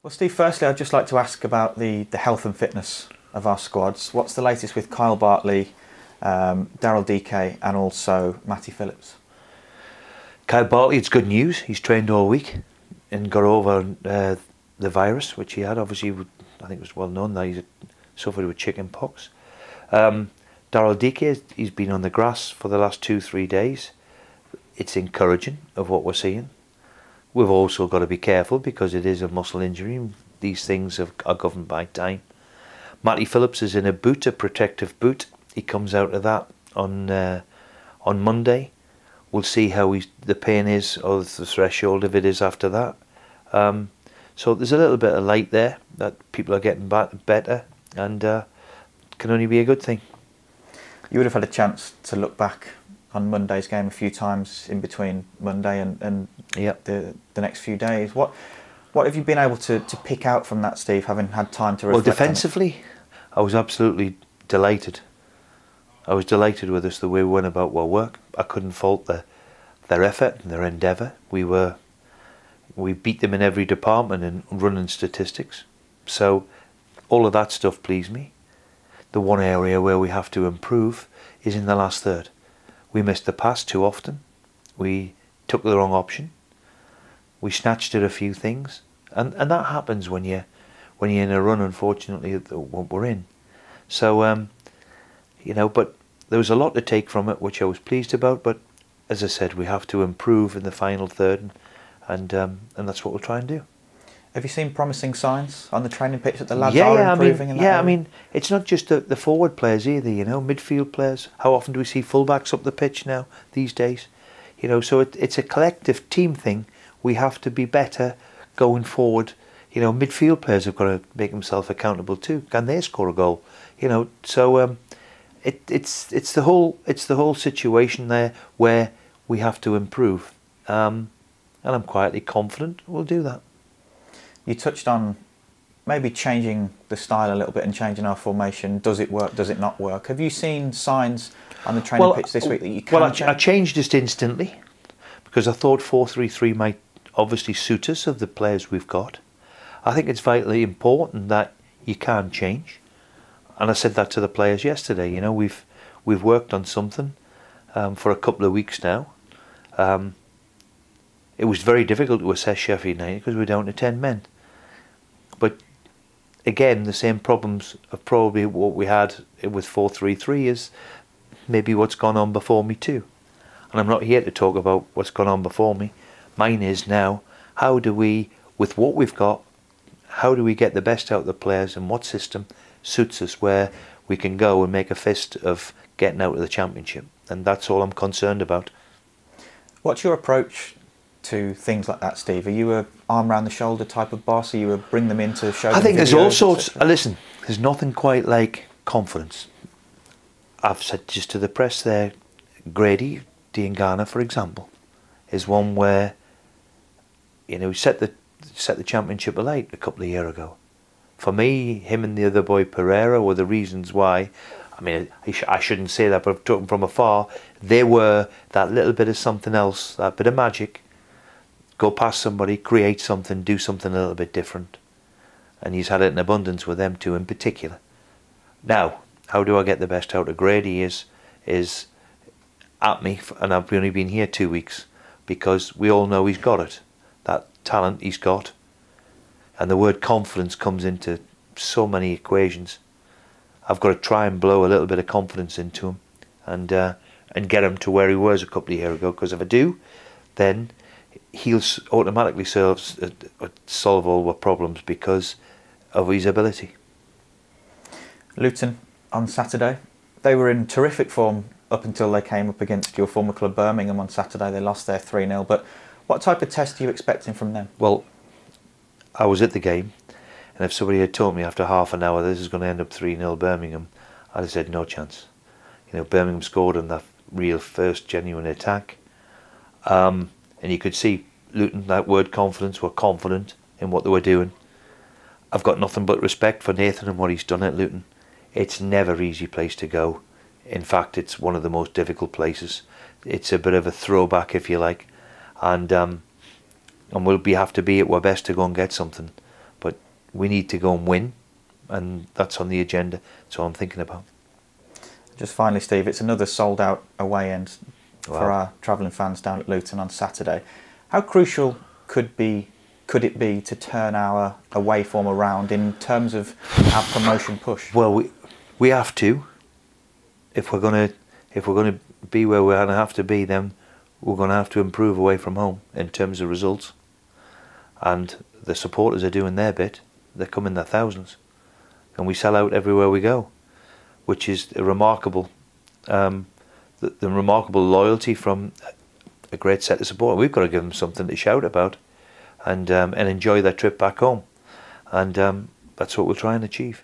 Well, Steve, firstly, I'd just like to ask about the health and fitness of our squads. What's the latest with Kyle Bartley, Daryl DK and also Matty Phillips? Kyle Bartley, it's good news. He's trained all week and got over the virus, which he had. Obviously, I think it was well known that he suffered with chicken pox. Daryl DK, he's been on the grass for the last 2-3 days. It's encouraging of what we're seeing. We've also got to be careful because it is a muscle injury. These things are governed by time. Matty Phillips is in a boot, a protective boot. He comes out of that on Monday. We'll see how the pain is, or the threshold if it is after that. So there's a little bit of light there that people are getting better, and can only be a good thing. You would have had a chance to look back on Monday's game a few times in between Monday and yep. the next few days. What have you been able to pick out from that, Steve, having had time to reflect? Well, defensively, I was absolutely delighted. I was delighted with us, the way we went about our work. I couldn't fault their effort and their endeavour. We beat them in every department in running statistics. So all of that stuff pleased me. The one area where we have to improve is in the last third. We missed the pass too often. We took the wrong option. We snatched at a few things, and that happens when you're in a run. Unfortunately, what we're in. So you know, but there was a lot to take from it, which I was pleased about. But as I said, we have to improve in the final third, and that's what we'll try and do. Have you seen promising signs on the training pitch that the lads are improving? I mean, it's not just the forward players either, you know, midfield players. How often do we see fullbacks up the pitch now these days? You know, so it's a collective team thing. We have to be better going forward. You know, midfield players have got to make themselves accountable too. Can they score a goal? You know, so it's the whole situation there where we have to improve, and I'm quietly confident we'll do that. You touched on maybe changing the style a little bit and changing our formation. Does it work? Does it not work? Have you seen signs on the training pitch this week that you can change? I changed it instantly because I thought 4-3-3 might obviously suit us of the players we've got. I think it's vitally important that you can change, and I said that to the players yesterday. You know, we've worked on something for a couple of weeks now. It was very difficult to assess Sheffield United because we're down to 10 men. But again, the same problems of probably what we had with 4-3-3 is maybe what's gone on before me too. And I'm not here to talk about what's gone on before me. Mine is now, how do we, with what we've got, how do we get the best out of the players, and what system suits us where we can go and make a fist of getting out of the Championship? And that's all I'm concerned about. What's your approach to things like that, Steve? Are you a arm around the shoulder type of boss? Are you a bring them in to show them I think there's all sorts. etc.? Listen, there's nothing quite like confidence. I've said just to the press there, Grady Diangana, for example, is one where, you know, set the Championship alight a couple of years ago. For me, him and the other boy Pereira were the reasons why. I mean, I shouldn't say that, but I've talked from afar. They were that little bit of something else, that bit of magic. Go past somebody, create something, do something a little bit different. And he's had it in abundance with them two in particular. Now, how do I get the best out of Grady is at me, and I've only been here 2 weeks, because we all know he's got it. That talent he's got. And the word confidence comes into so many equations. I've got to try and blow a little bit of confidence into him and get him to where he was a couple of years ago, because if I do, then he'll automatically solve all our problems because of his ability. Luton on Saturday, they were in terrific form up until they came up against your former club Birmingham on Saturday. They lost there 3-0, but what type of test are you expecting from them? Well, I was at the game, and if somebody had told me after half an hour this is going to end up 3-0 Birmingham, I'd have said no chance. You know, Birmingham scored on that real first genuine attack. And you could see Luton, that word confidence, were confident in what they were doing. I've got nothing but respect for Nathan and what he's done at Luton. It's never an easy place to go. In fact, it's one of the most difficult places. It's a bit of a throwback, if you like, and we'll have to be at our best to go and get something. But we need to go and win, and that's on the agenda. That's all I'm thinking about. Just finally, Steve, it's another sold-out away end for Wow. our travelling fans down at Luton on Saturday. How crucial could it be to turn our away form around in terms of our promotion push? Well, we have to. If we're gonna be where we're gonna have to be, then we're gonna have to improve away from home in terms of results. And the supporters are doing their bit. They come in their thousands, and we sell out everywhere we go, which is a remarkable, the remarkable loyalty from a great set of support. We've got to give them something to shout about, and enjoy their trip back home, and that's what we'll try and achieve.